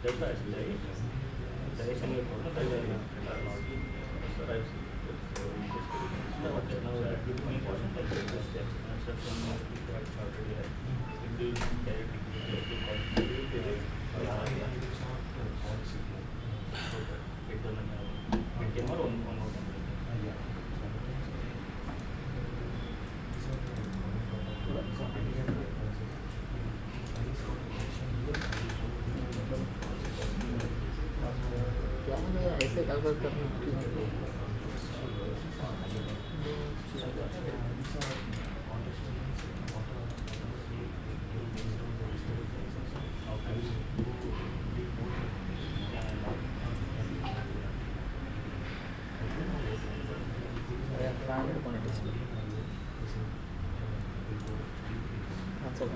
That's why I said, direction you put, sir, I've seen this. So now that will be important, like this step, instruction must be quite short, like, it will directly call it doesn't have, it came out on more than क्या है ऐसे कागज करना branded quantities. That's all.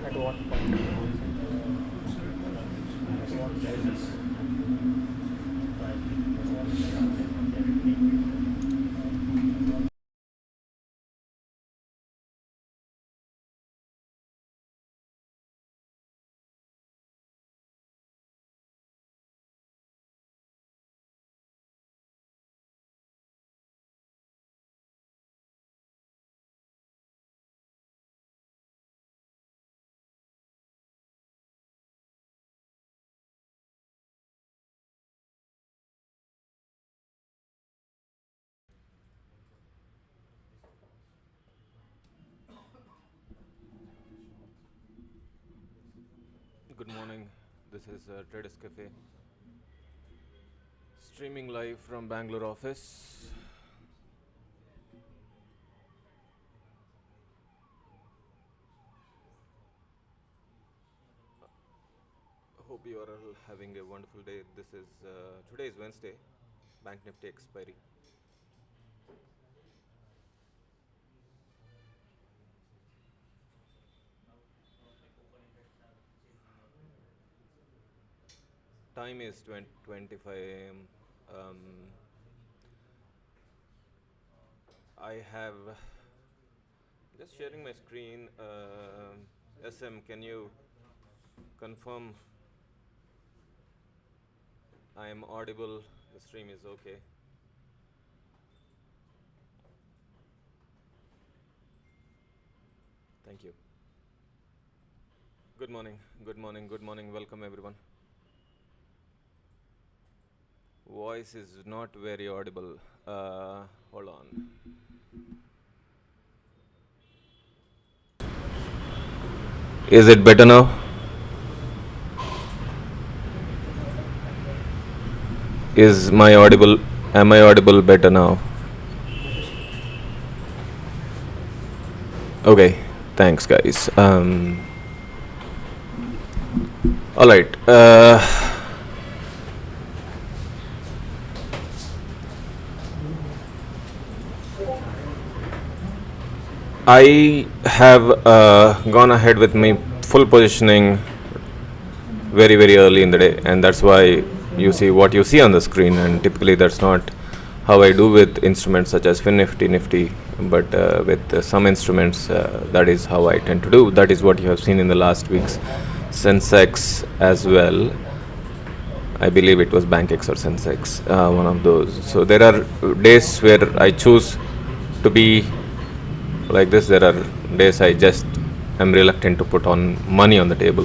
At what point? Good morning, this is Traders Cafe, streaming live from Bangalore office. Hope you are all having a wonderful day. Today is Wednesday, BankNifty expiry. Time is 25 a.m. I have just sharing my screen. SM, can you confirm I am audible? The stream is okay. Thank you. Good morning, good morning, good morning. Welcome everyone. Voice is not very audible. Hold on. Is it better now? Am I audible better now? Okay, thanks guys. All right. I have gone ahead with my full positioning very early in the day, and that's why you see what you see on the screen. And typically that's not how I do with instruments such as FinNifty, Nifty, but with some instruments that is how I tend to do. That is what you have seen in the last week's Sensex as well. I believe it was BankX or Sensex, one of those. So there are days where I choose to be like this. There are days I just am reluctant to put on money on the table.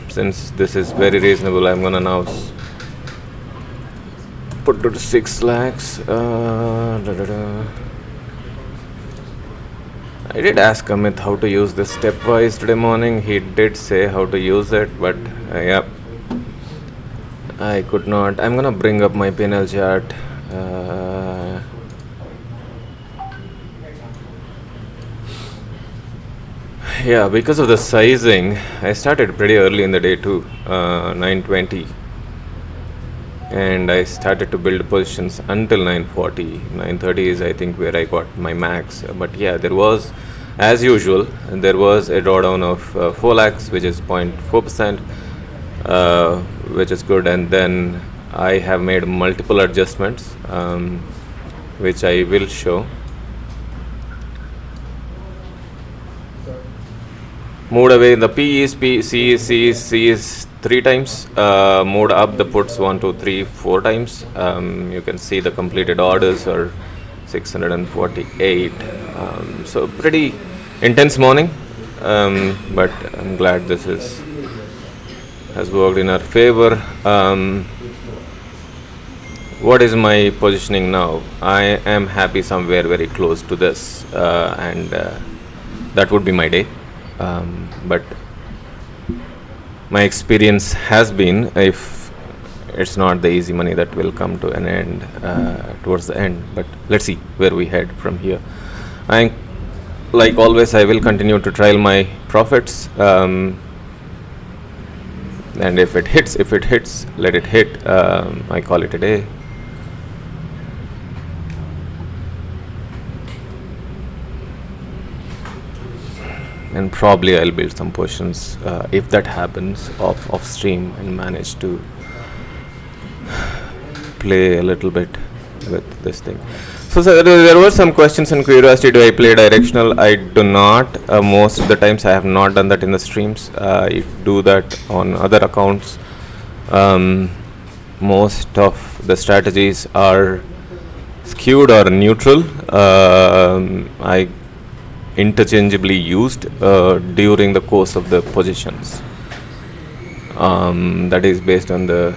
Since this is very reasonable, I'm gonna now put to 6 lakhs. I did ask Amit how to use this stepwise today morning. He did say how to use it, but yeah, I could not. I'm gonna bring up my P&L chart. Yeah, because of the sizing, I started pretty early in the day too, 9:20, and I started to build positions until 9:40. 9:30 is I think where I got my max. But yeah, there was, as usual, there was a drawdown of 4 lakhs, which is 0.4%, which is good. And then I have made multiple adjustments, which I will show. Moved away. The P is P, C is C is C is 3 times. Moved up the puts 1, 2, 3, 4 times. You can see the completed orders are 648. So pretty intense morning, but I'm glad this has worked in our favor. What is my positioning now? I am happy somewhere very close to this, and that would be my day. But my experience has been, if it's not the easy money that will come to an end towards the end, but let's see where we head from here. Like always, I will continue to trial my profits, and if it hits, let it hit. I call it a day. And probably I'll build some positions if that happens off stream and manage to play a little bit with this thing. So there were some questions and curiosity. Do I play directional? I do not. Most of the times I have not done that in the streams. I do that on other accounts. Most of the strategies are skewed or neutral. I interchangeably used during the course of the positions. That is based on the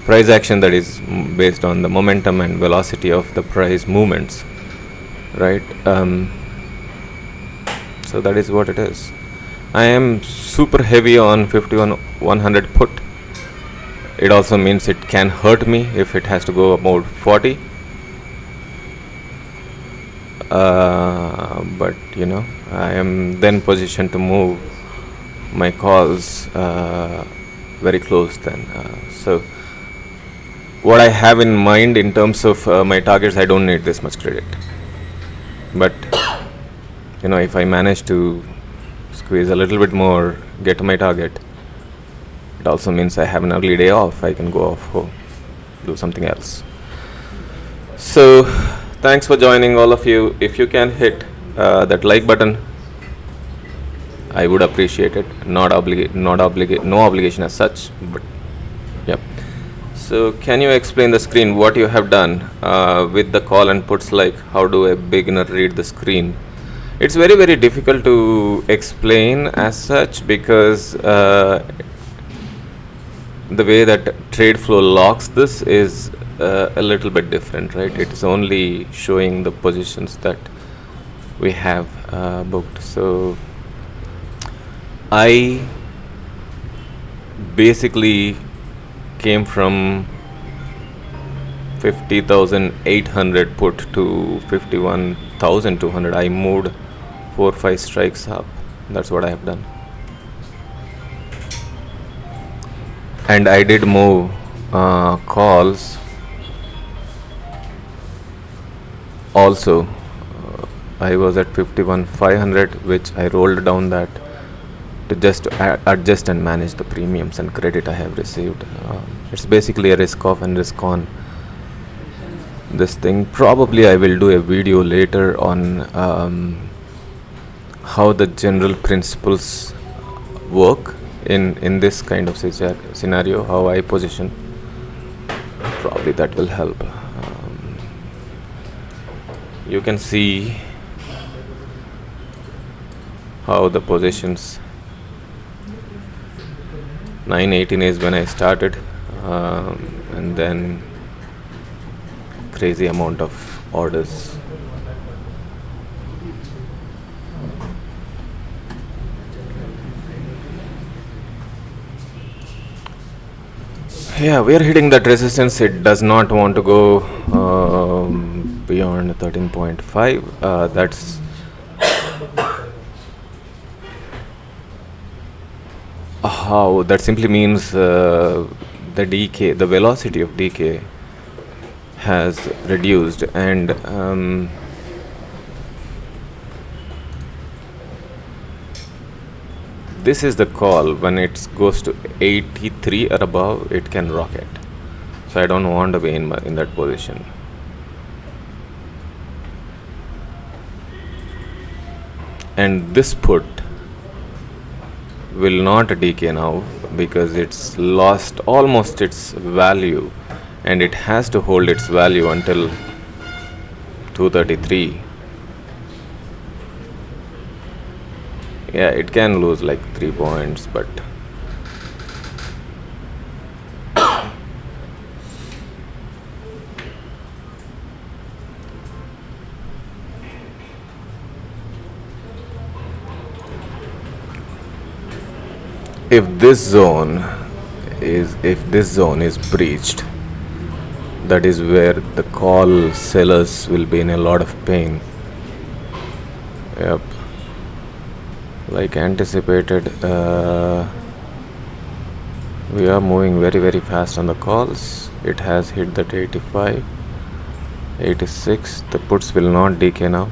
price action, that is based on the momentum and velocity of the price movements, right? So that is what it is. I am super heavy on 5100 put. It also means it can hurt me if it has to go about 40. But I am then positioned to move my calls very close then. So what I have in mind in terms of my targets, I don't need this much credit. But if I manage to squeeze a little bit more, get to my target, it also means I have an early day off. I can go off home, do something else. So thanks for joining, all of you. If you can hit that like button, I would appreciate it. No obligation as such, but yep. So can you explain the screen, what you have done with the call and puts? Like, how do a beginner read the screen? It's very, very difficult to explain as such, because the way that Tradeflow locks this is a little bit different, right? It's only showing the positions that we have booked. So I basically came from 50,800 put to 51,200. I moved 4 or 5 strikes up. That's what I have done. And I did move calls also. I was at 51,500, which I rolled down that to just adjust and manage the premiums and credit I have received. It's basically a risk off and risk on this thing. Probably I will do a video later on how the general principles work in this kind of scenario, how I position. Probably that will help. You can see how the positions, 918 is when I started, and then crazy amount of orders. Yeah, we are hitting that resistance. It does not want to go beyond 13.5. That's how that simply means the decay, the velocity of decay has reduced, and this is the call. When it goes to 83 or above, it can rocket. So I don't want to be in that position. and this put will not decay now because it's lost almost its value, and it has to hold its value until 233. Yeah, it can lose like 3 points, but if this zone is breached, that is where the call sellers will be in a lot of pain. Yep, like anticipated, we are moving very fast on the calls. It has hit that 85, 86. The puts will not decay now.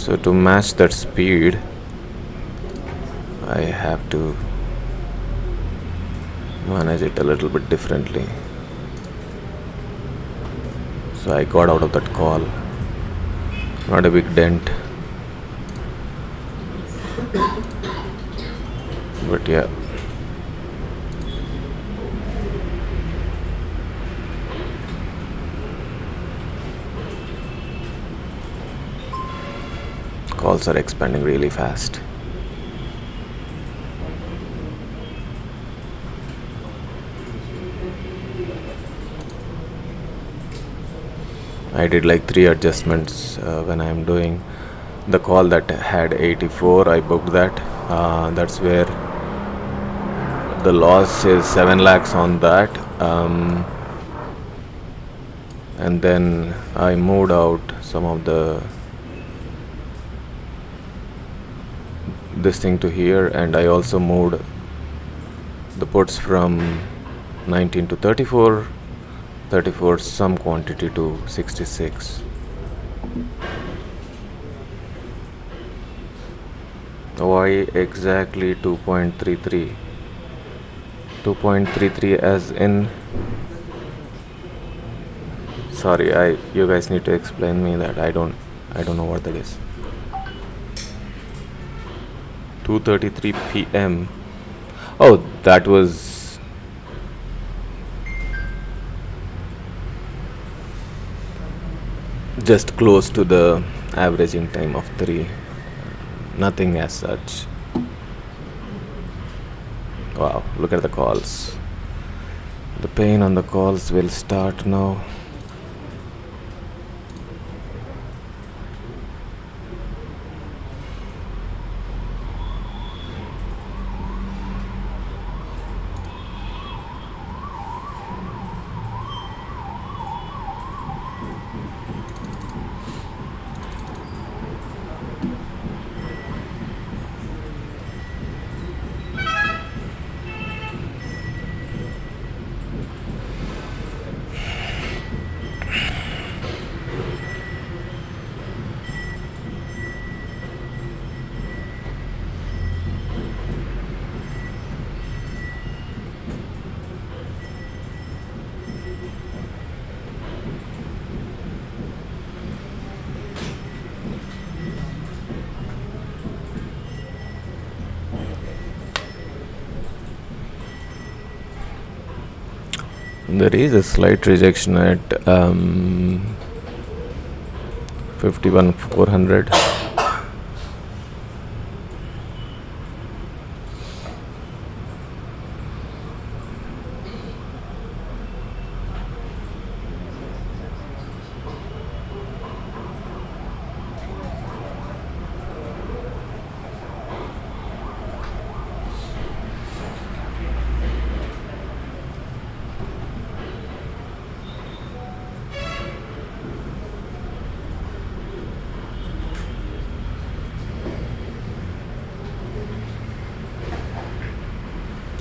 So to match that speed, I have to manage it a little bit differently. So I got out of that call. Not a big dent, but yeah. Calls are expanding really fast. I did like 3 adjustments when I'm doing the call that had 84. I booked that. That's where the loss is 7 lakhs on that. And then I moved out some of this thing to here, and I also moved the puts from 19 to 34 some quantity to 66. Why exactly 2.33? 2.33 as in, sorry, you guys need to explain me that. I don't know what that is. 2:33 p.m. Oh, that was just close to the averaging time of 3. Nothing as such. Wow, look at the calls. The pain on the calls will start now. There is a slight rejection at 51,400.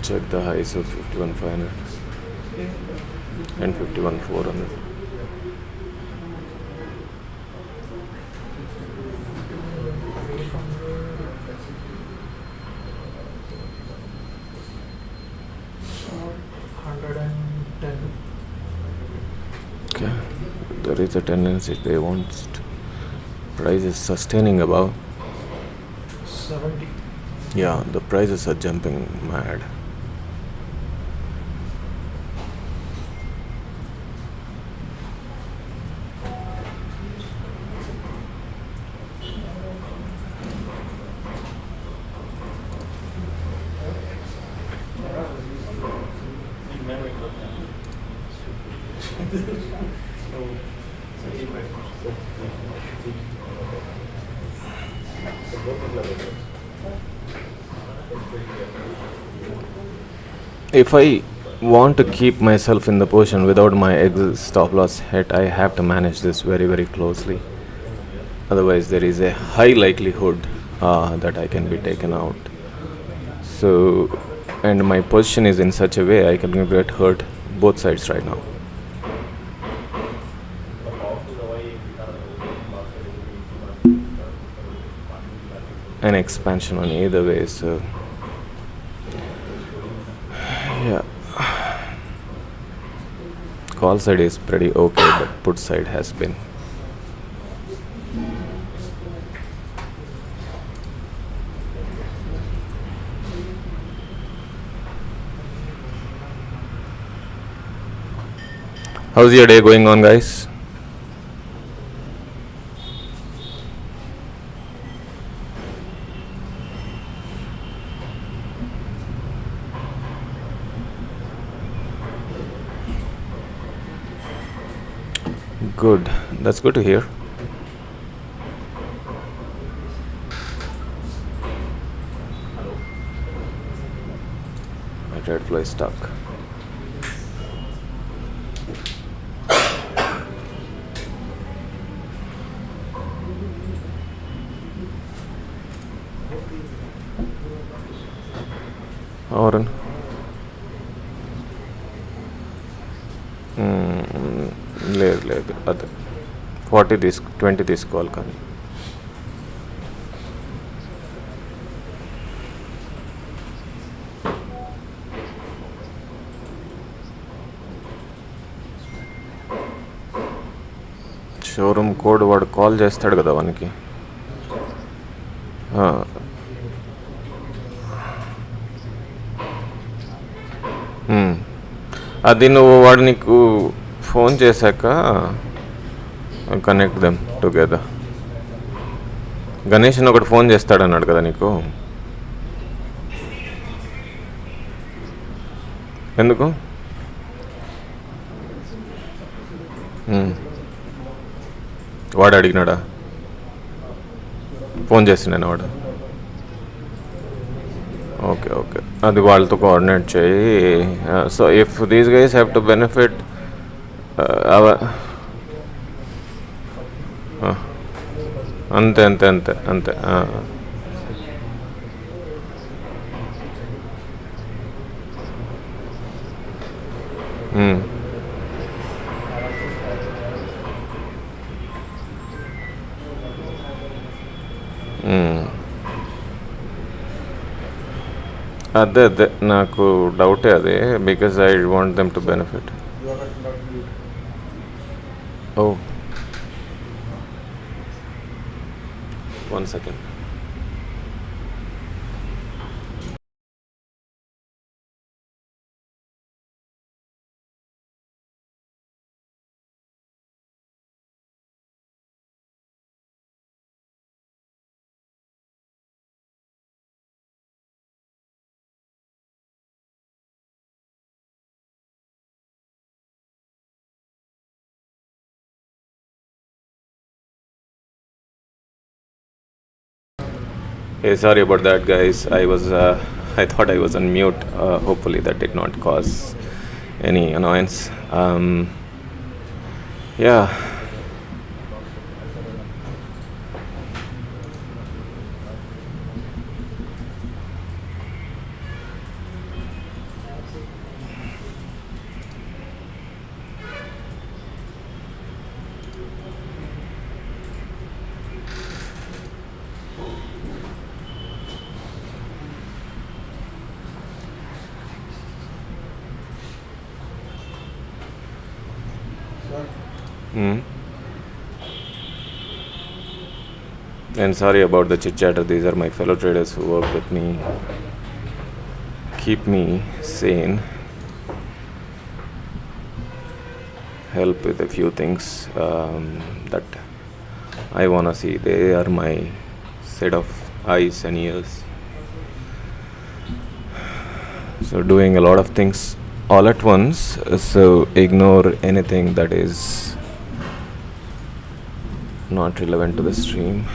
Check the highs of 51,500 and 51,400. Okay, the there is a tendency they want price is sustaining above. 70. Yeah, the prices are jumping mad. If I want to keep myself in the position without my exit stop loss hit, I have to manage this very, very closely. Otherwise, there is a high likelihood that I can be taken out. So, and my position is in such a way I can get hurt both sides right now. An expansion on either way, so yeah. Call side is pretty okay, but put side has been. How's your day going on, guys? Good. That's good to hear. My Tradeflow is stuck. Oren. లేదు అదే 20 తీసుకోవాలి కానీ showroom code వాడు call చేస్తాడు కదా వానికి. అది నువ్వు వాడు నీకు ఫోన్ చేశాక కనెక్ట్ దెమ్ టుగెదర్. గణేష్ అని ఒకటి ఫోన్ చేస్తాడన్నాడు కదా నీకు. ఎందుకు? వాడు అడిగినాడా? ఫోన్ చేసిండేనా వాడు? ఓకే ఓకే, అది వాళ్ళతో కోఆర్డినేట్ చేయి. So if these guys have to benefit అంతే అంతే అంతే అంతే. అదే అదే నాకు డౌటే అదే, because I want them to benefit. Oh 1 second. Hey, sorry about that, guys. I thought I was on mute. Hopefully that did not cause any annoyance. Yeah. And sorry about the chit chatter. These are my fellow traders who work with me, keep me sane, help with a few things that I wanna see. They are my set of eyes and ears. So doing a lot of things all at once, so ignore anything that is not relevant to the stream.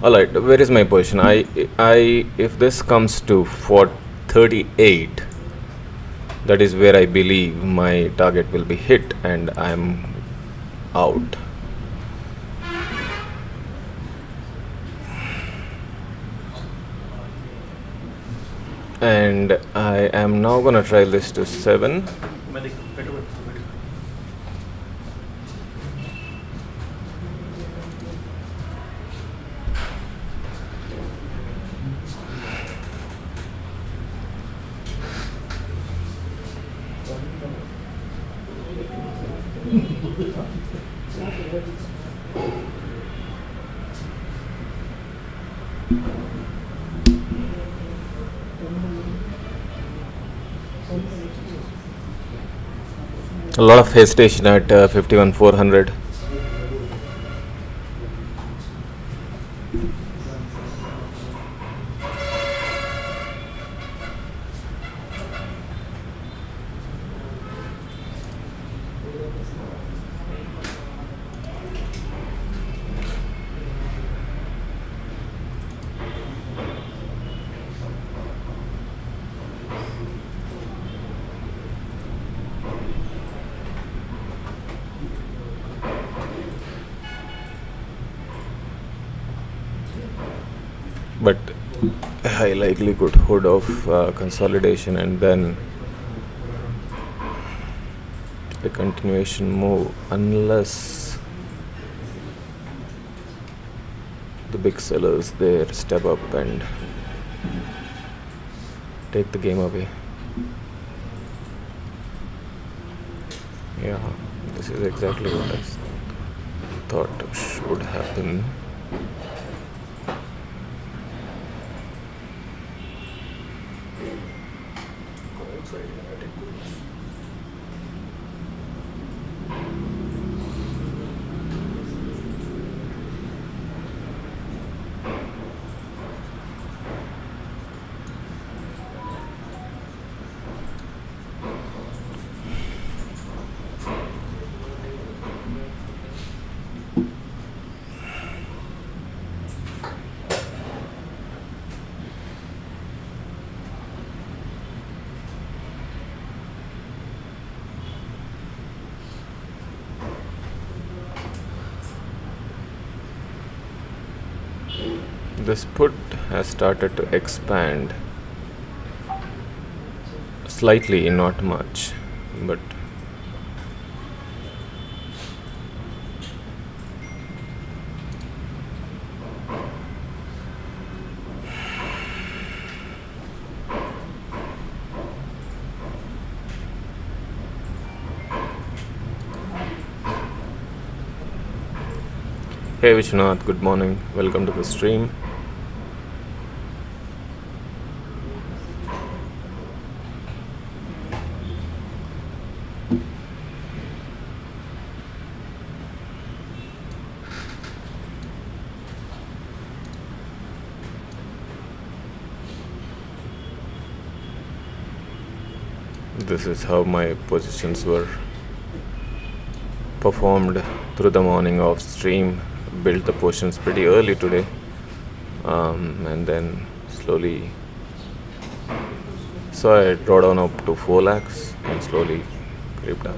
Alright, where is my position? I if this comes to 438, that is where I believe my target will be hit and I'm out. And I am now gonna try this to 7. A lot of hesitation at 51,400. But high likelihood of consolidation and then a continuation move, unless the big sellers there step up and take the game away. Yeah, this is exactly what I thought should happen. This put has started to expand slightly, not much, but hey Vishal, good morning, welcome to the stream. This is how my positions were performed through the morning of stream. Built the positions pretty early today, and then slowly saw it draw down up to 4 lakhs and slowly crept up.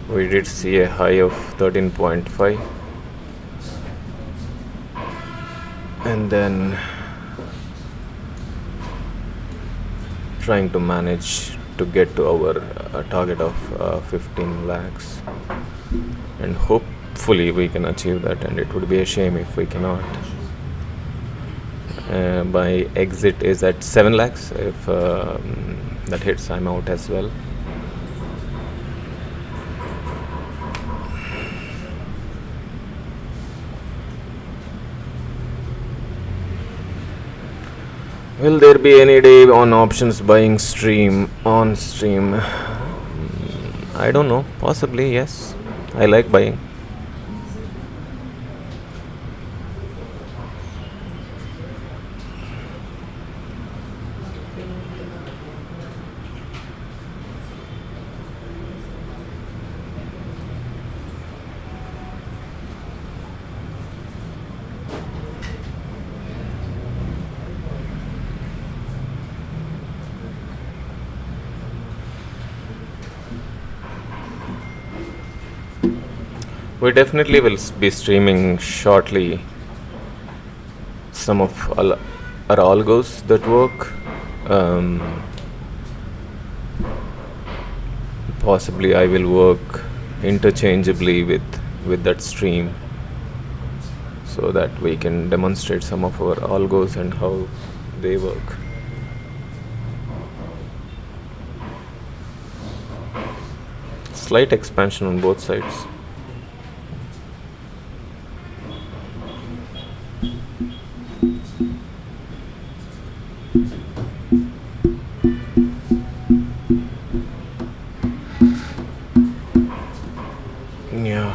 We did see a high of 13.5 and then trying to manage to get to our target of 15 lakhs, and hopefully we can achieve that, and it would be a shame if we cannot. My exit is at 7 lakhs. If that hits, I'm out as well. Will there be any day on options buying stream on stream? I don't know. Possibly, yes. I like buying. We definitely will be streaming shortly some of our algos that work. Possibly I will work interchangeably with that stream so that we can demonstrate some of our algos and how they work. Slight expansion on both sides. Yeah.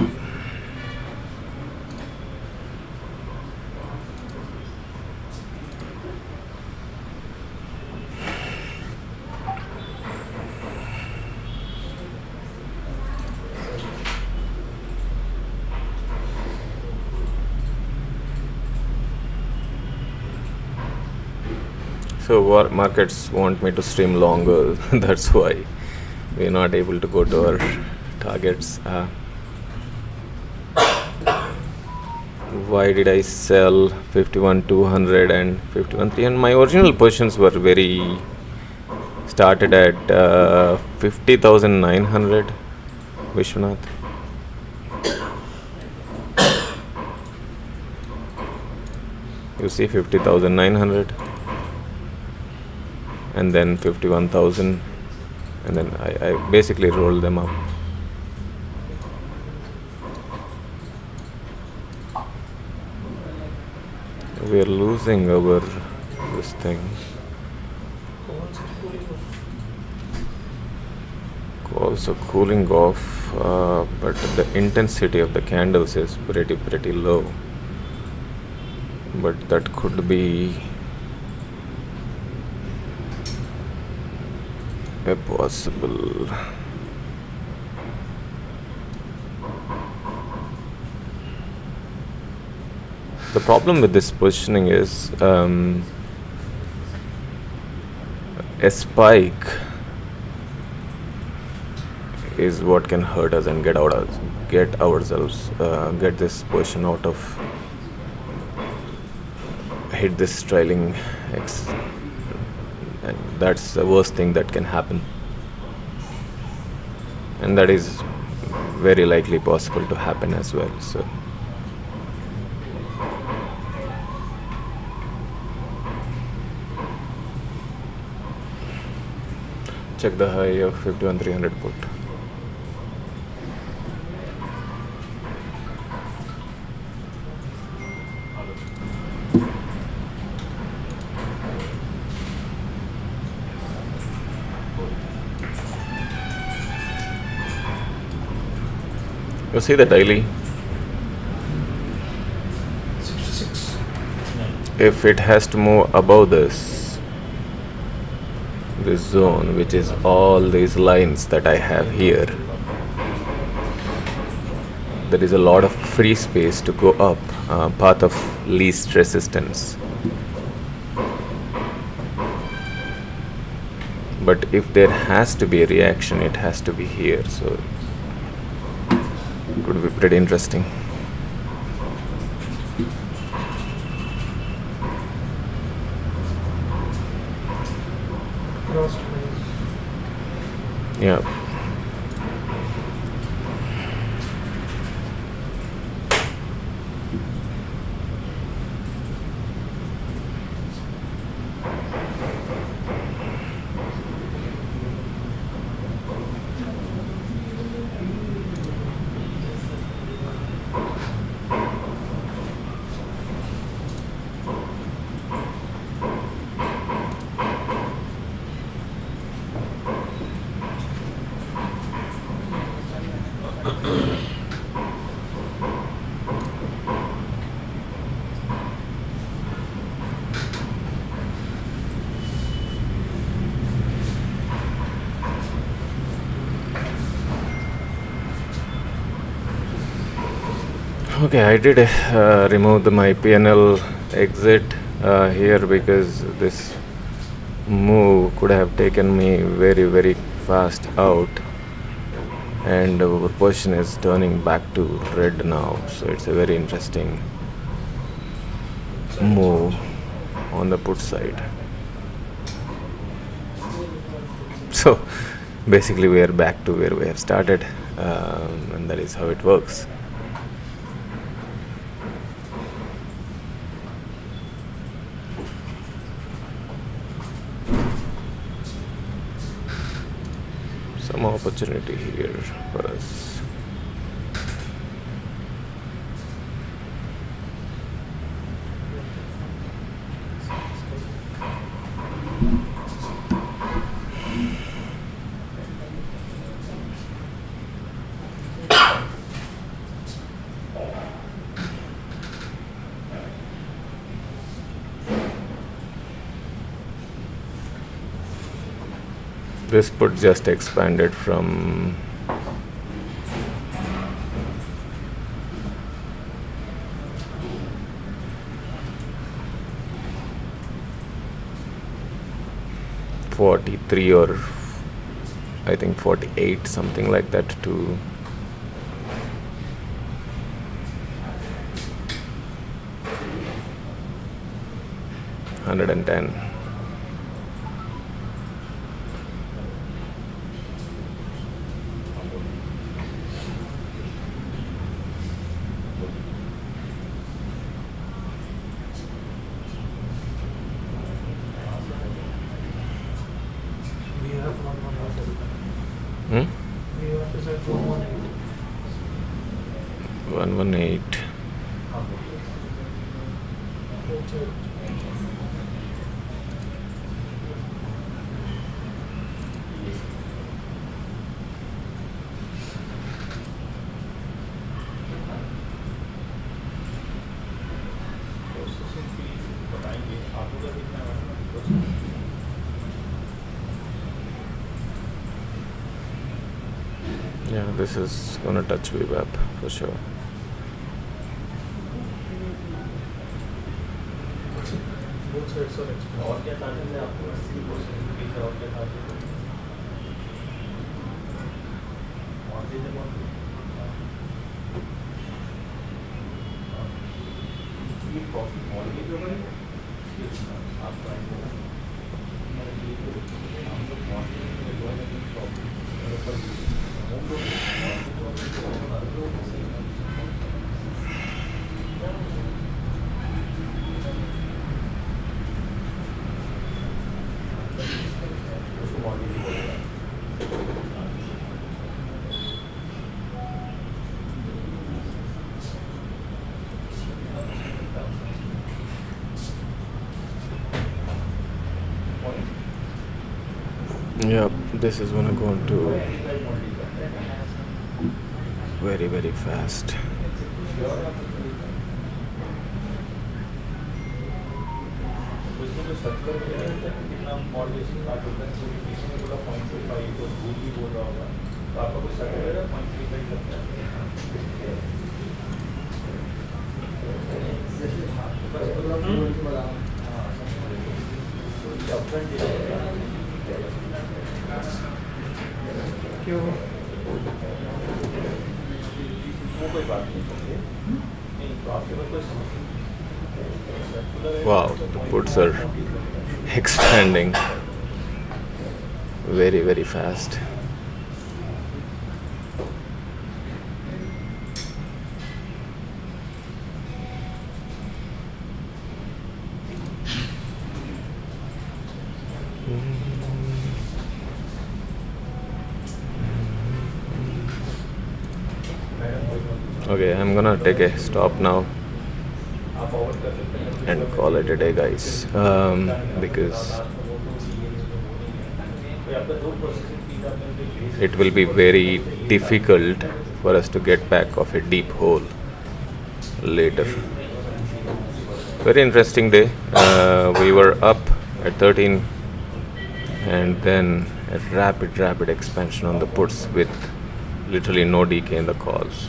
So what markets want me to stream longer. That's why we're not able to go to our targets. Why did I sell 51,200 and 51,300? My original positions were started at 50,900. Vishwanath. You see 50,900 and then 51,000, and then I basically rolled them up. We are losing our this thing. Also cooling off, but the intensity of the candles is pretty low. But that could be a possible. The problem with this positioning is a spike is what can hurt us and get this position out of, hit this trailing X, and that's the worst thing that can happen, and that is very likely possible to happen as well. So check the high of 51,300 put. You see the daily? 66. If it has to move above this zone, which is all these lines that I have here, there is a lot of free space to go up, path of least resistance. But if there has to be a reaction, it has to be here, so it could be pretty interesting. Crossed Yeah. Okay, I did remove my PNL exit here because this move could have taken me very very fast out, and our position is turning back to red now, so it's a very interesting move on the put side. So basically we are back to where we have started, and that is how it works. Some opportunity here for us. This put just expanded from $43 or I think $48, something like that, to $110. We have 118. Hmm? We have to set 118. 118. Yeah, this is gonna touch VWAP for sure. Both sides are expensive. और क्या ताकत है आपको 80% पीछे और क्या ताकत है और भी जब ये प्रॉफिट मॉडल जो है आपका हम लोग मॉडल में जो है profit Yep, this is gonna go into very very fast. उसमें जो सर्कुलर किया है कितना मॉडरेशन स्टार्ट होता है, तो किसी ने बोला 0.35 तो भूल भी बोल रहा होगा, तो आपका कोई सर्कुलर है 0.35 लगता है क्यों? वो कोई बात नहीं समझे नहीं, तो आपके पास कोई Wow, the puts are expanding very very fast. Okay, I'm gonna take a stop now and call it a day, guys, because it will be very difficult for us to get back of a deep hole later. Very interesting day. We were up at 13 and then a rapid expansion on the puts with literally no decay in the calls.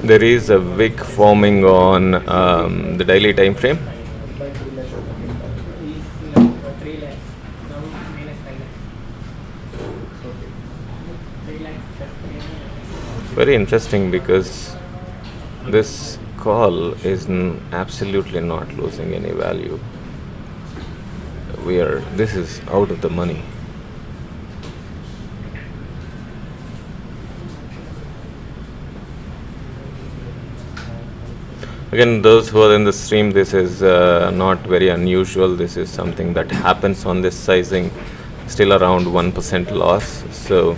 There is a wick forming on the daily time frame. Very interesting because this call is absolutely not losing any value. This is out of the money. Again, those who are in the stream, this is not very unusual. This is something that happens on this sizing, still around 1% loss. So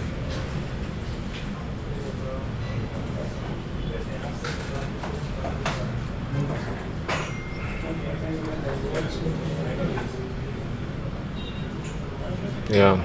yeah.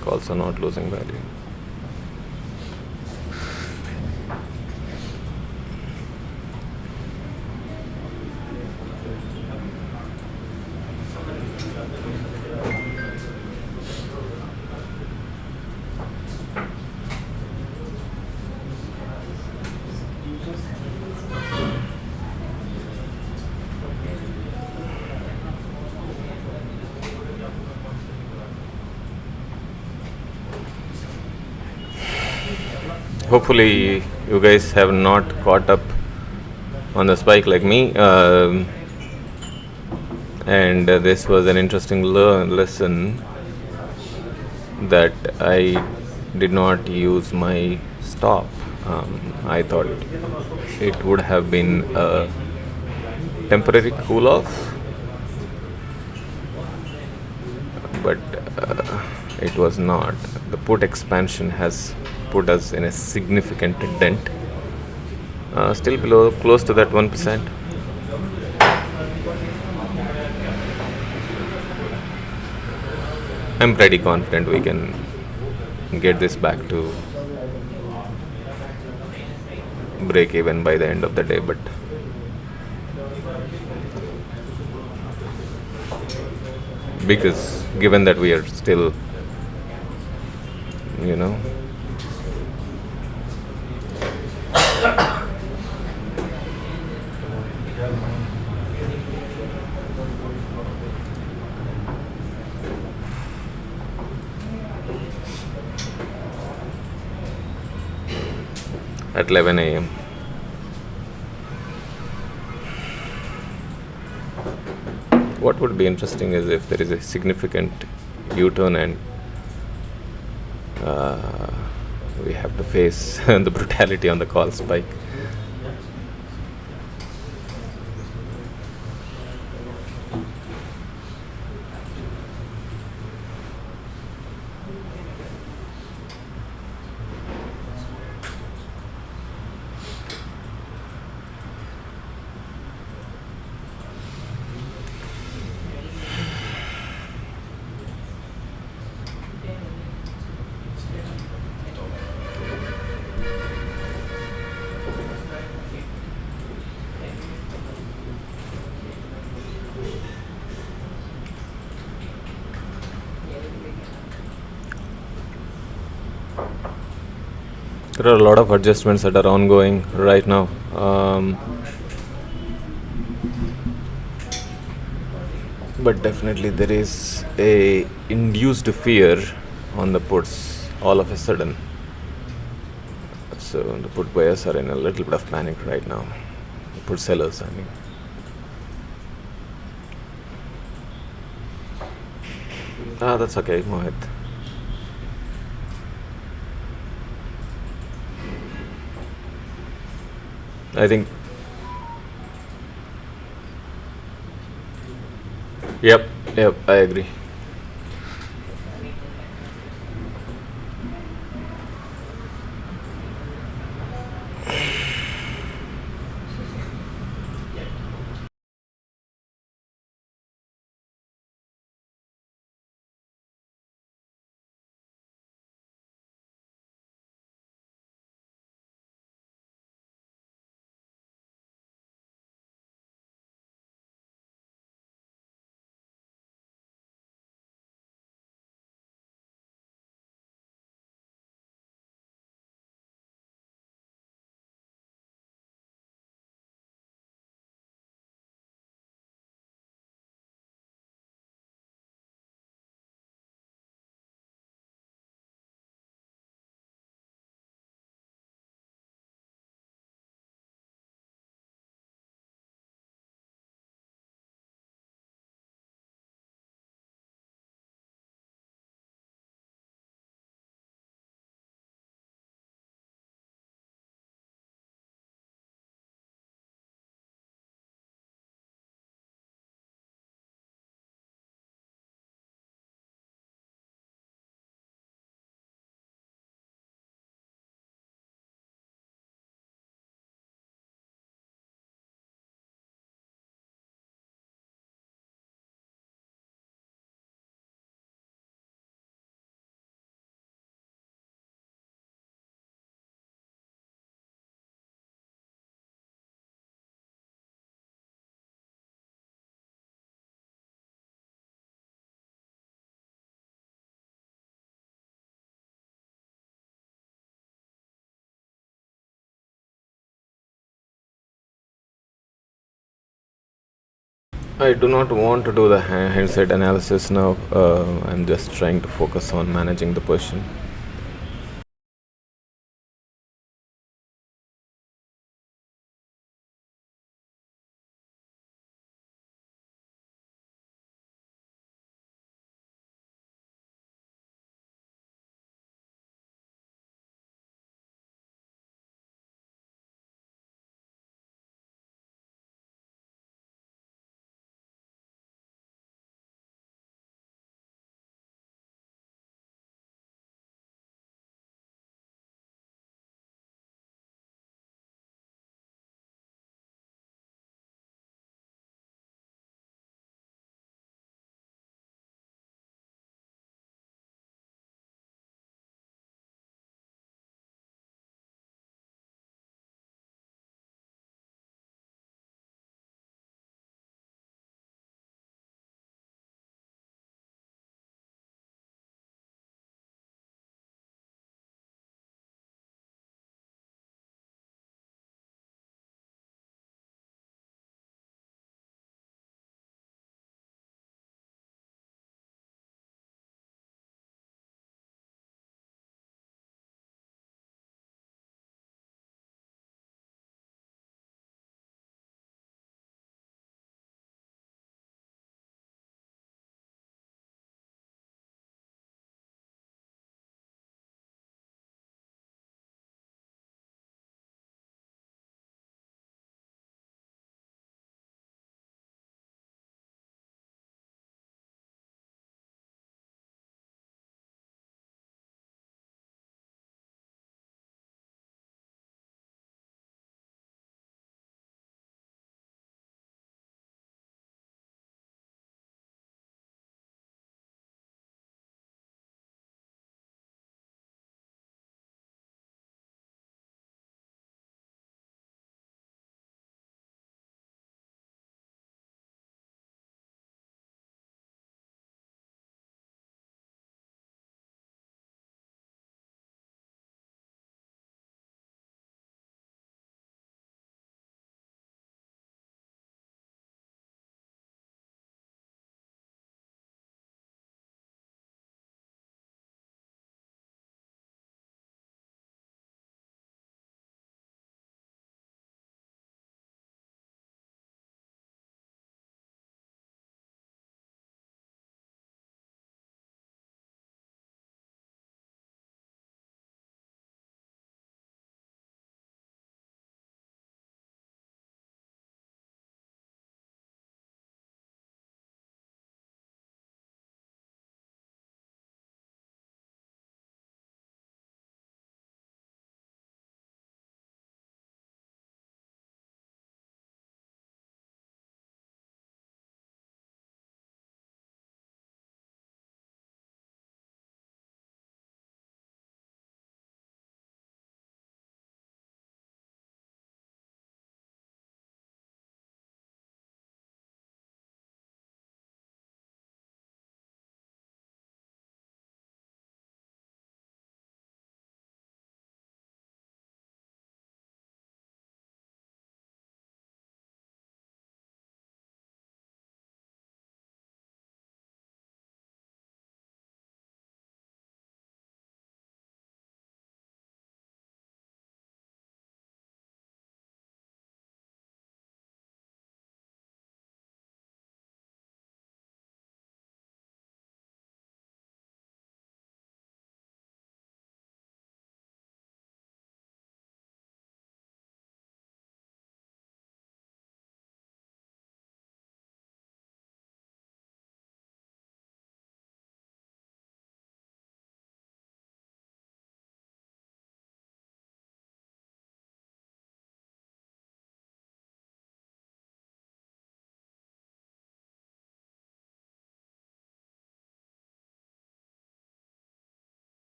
Calls are not losing value. Hopefully you guys have not caught up on the spike like me, and this was an interesting lesson that I did not use my stop. I thought it would have been a temporary cool off, but it was not. The put expansion has put us in a significant dent, still below, close to that 1%. I'm pretty confident we can get this back to break even by the end of the day, but because given that we are still, at 11 a.m. What would be interesting is if there is a significant U-turn and we have to face the brutality on the call spike. There are a lot of adjustments that are ongoing right now. But definitely there is a induced fear on the puts all of a sudden. So the put buyers are in a little bit of panic right now. The put sellers, I mean. That's okay, Mohit. I think. Yep, I agree. I do not want to do the hindsight analysis now. I'm just trying to focus on managing the position.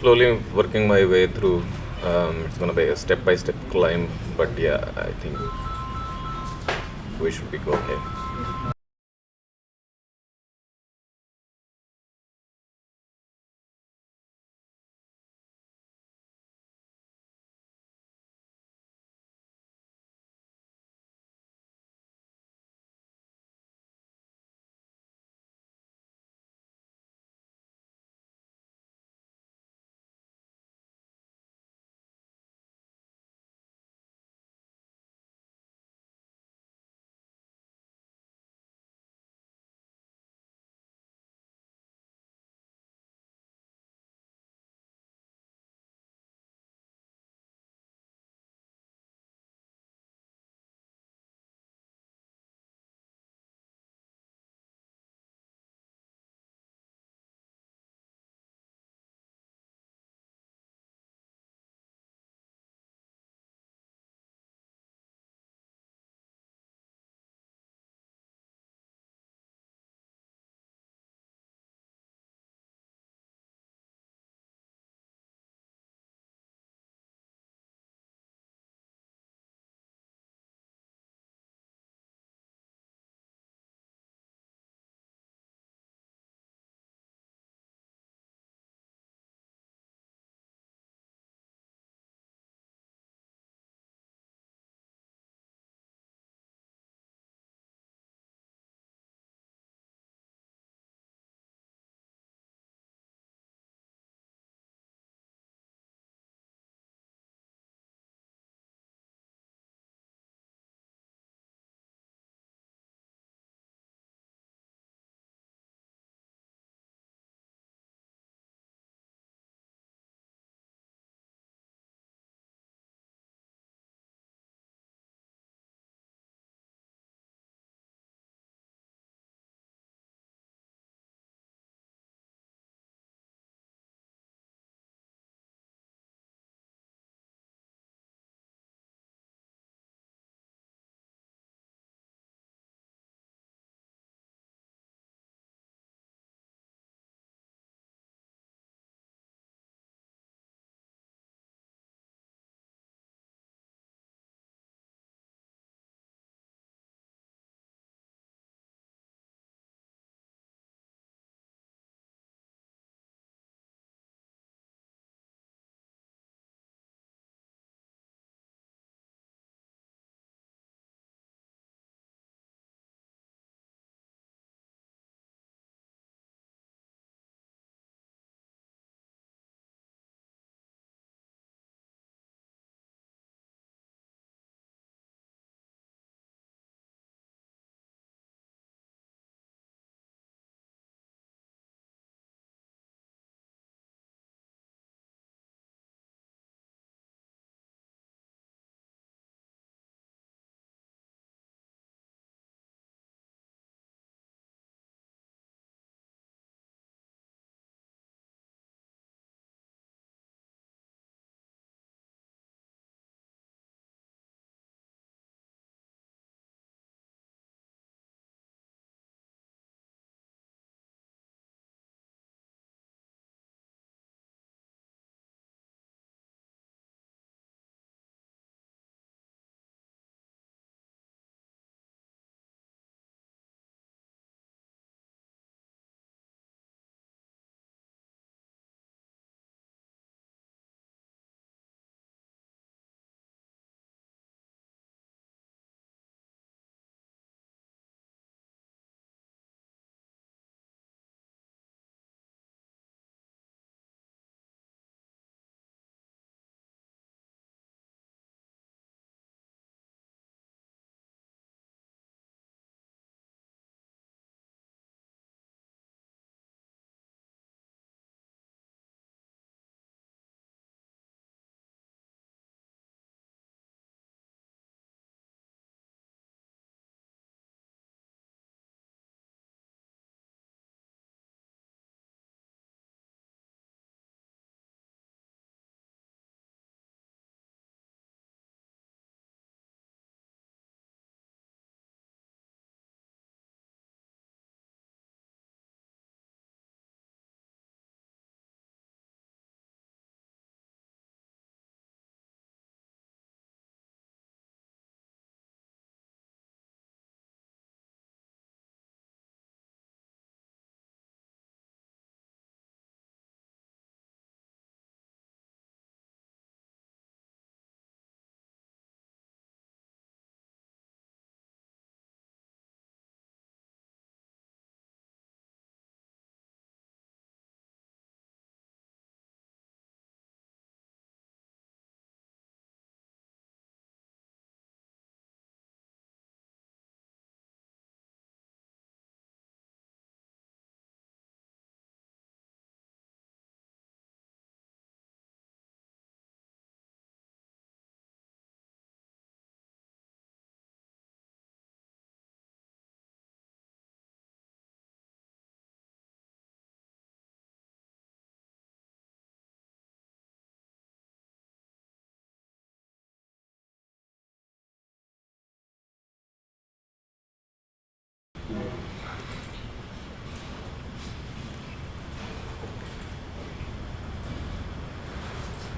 slowly working my way through. It's gonna be a step-by-step climb, but yeah, I think we should be okay.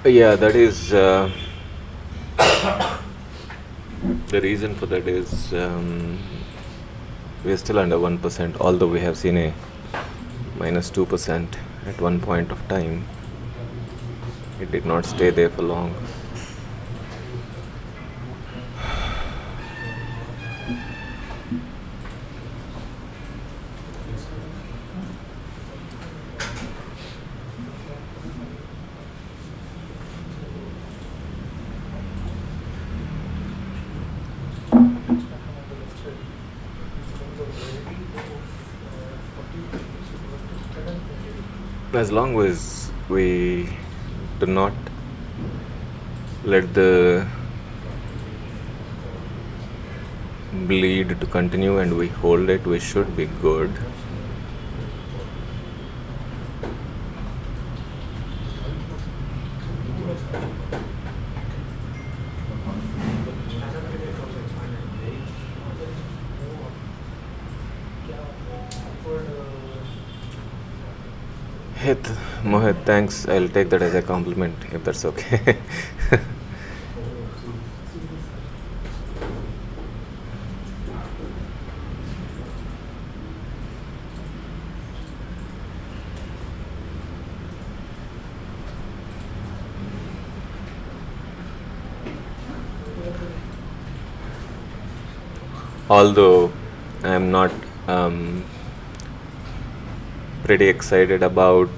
Yeah, that is the reason for that is we are still under 1%, although we have seen a minus 2% at one point of time. It did not stay there for long. As long as we do not let the bleed to continue and we hold it, we should be good. Mohit, thanks. I'll take that as a compliment if that's okay. Although I'm not pretty excited about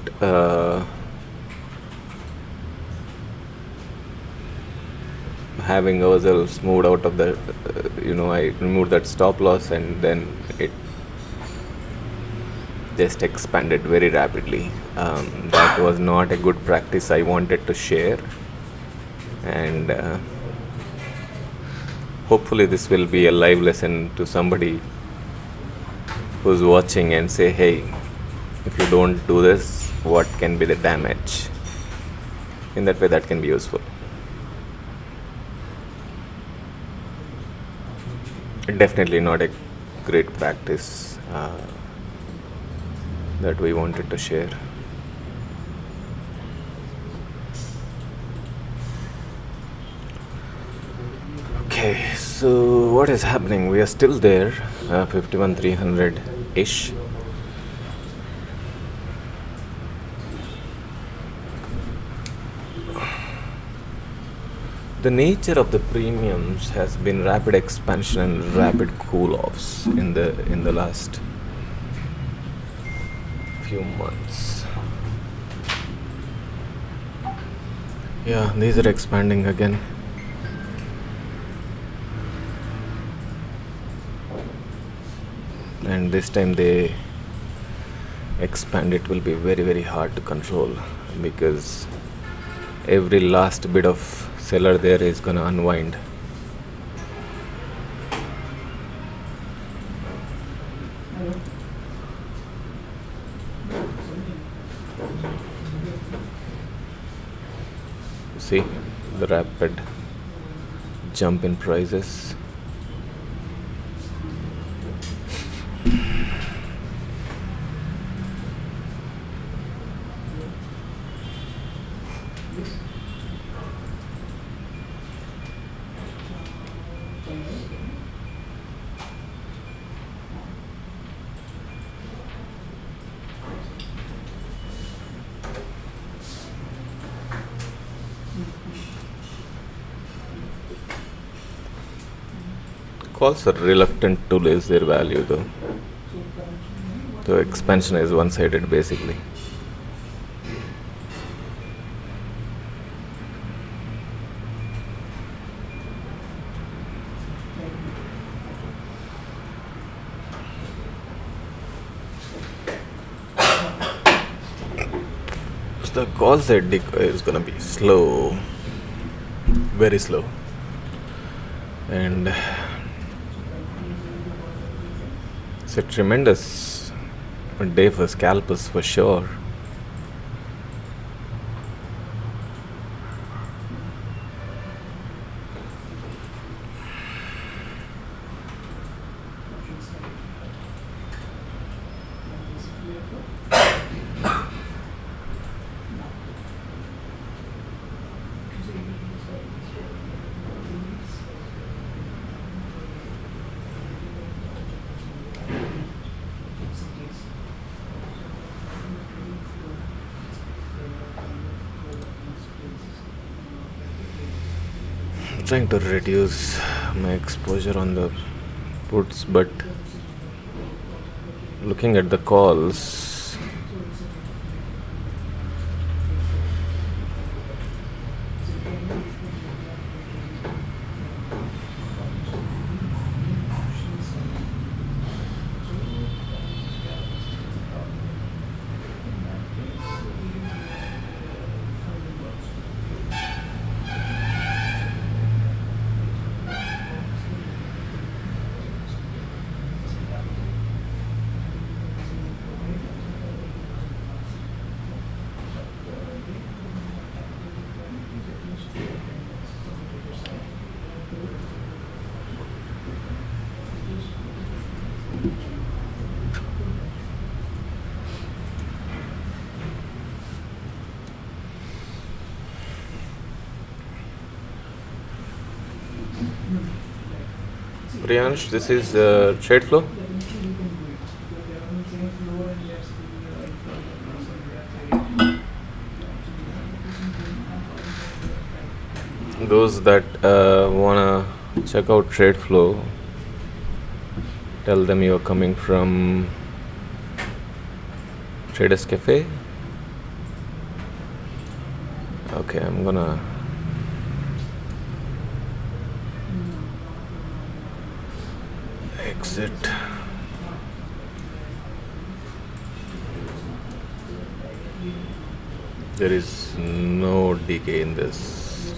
having ourselves moved out of the I removed that stop loss and then it just expanded very rapidly. That was not a good practice I wanted to share, and hopefully this will be a live lesson to somebody who's watching and say, hey, if you don't do this, what can be the damage? In that way, that can be useful. Definitely not a great practice that we wanted to share. Okay, so what is happening? We are still there, 51,300-ish. The nature of the premiums has been rapid expansion and rapid cool-offs in the last few months. Yeah, these are expanding again. And this time they expand, it will be very, very hard to control because every last bit of seller there is gonna unwind. See the rapid jump in prices. Calls are reluctant to raise their value though. So expansion is one-sided basically. So the call side decoy is gonna be slow, very slow, and it's a tremendous day for scalpers for sure. I'm trying to reduce my exposure on the puts, but looking at the calls, Priyansh, this is Tradeflow. Those that wanna check out Tradeflow, tell them you're coming from Traders Cafe. Okay, I'm gonna exit. There is no decay in this.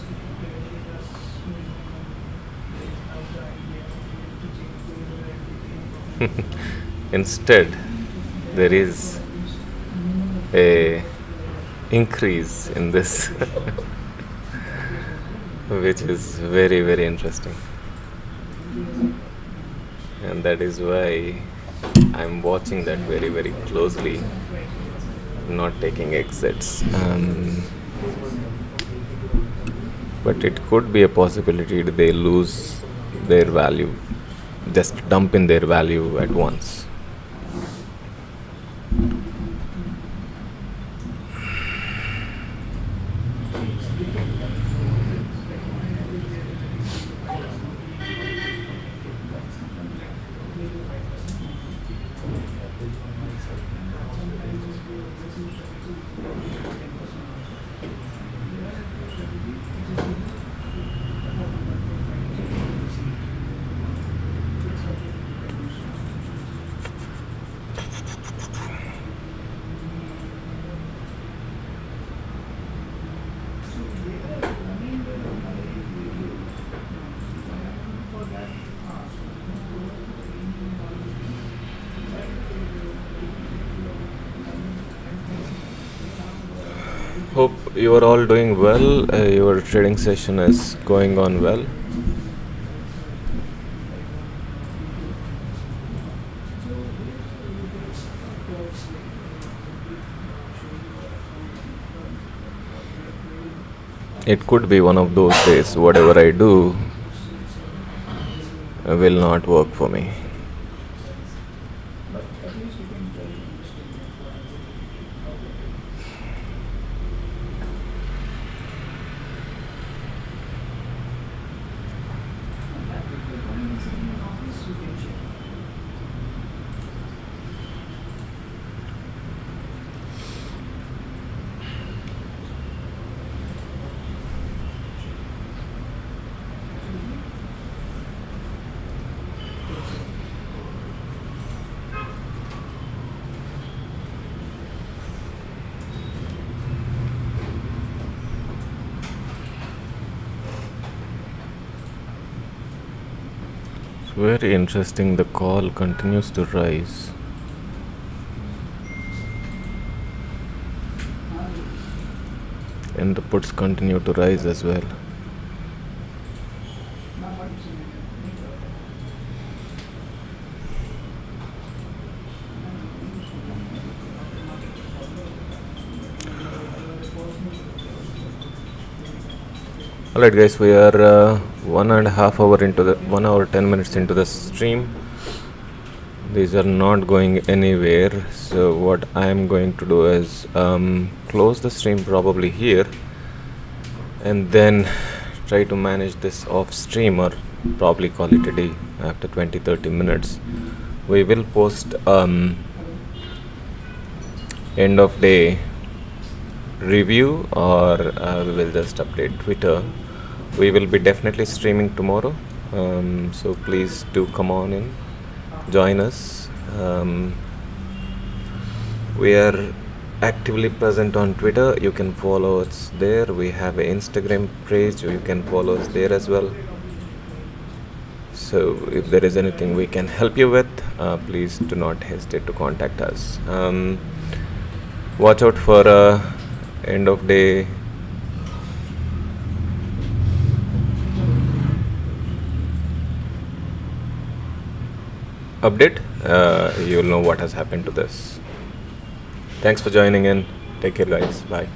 Instead, there is a increase in this, which is very, very interesting. And that is why I'm watching that very, very closely, not taking exits. But it could be a possibility that they lose their value, just dump in their value at once. Hope you are all doing well. Your trading session is going on well. It could be one of those days, whatever I do will not work for me. Very interesting, the call continues to rise. And the puts continue to rise as well. Alright guys, we are 1 hour 10 minutes into the stream. These are not going anywhere, so what I am going to do is close the stream probably here and then try to manage this off stream, or probably call it a day after 20-30 minutes. We will post end of day review, or we will just update Twitter. We will be definitely streaming tomorrow, so please do come on in, join us. We are actively present on Twitter. You can follow us there. We have an Instagram page. You can follow us there as well. So if there is anything we can help you with, please do not hesitate to contact us. Watch out for end of day update. You will know what has happened to this. Thanks for joining in. Take care, guys. Bye.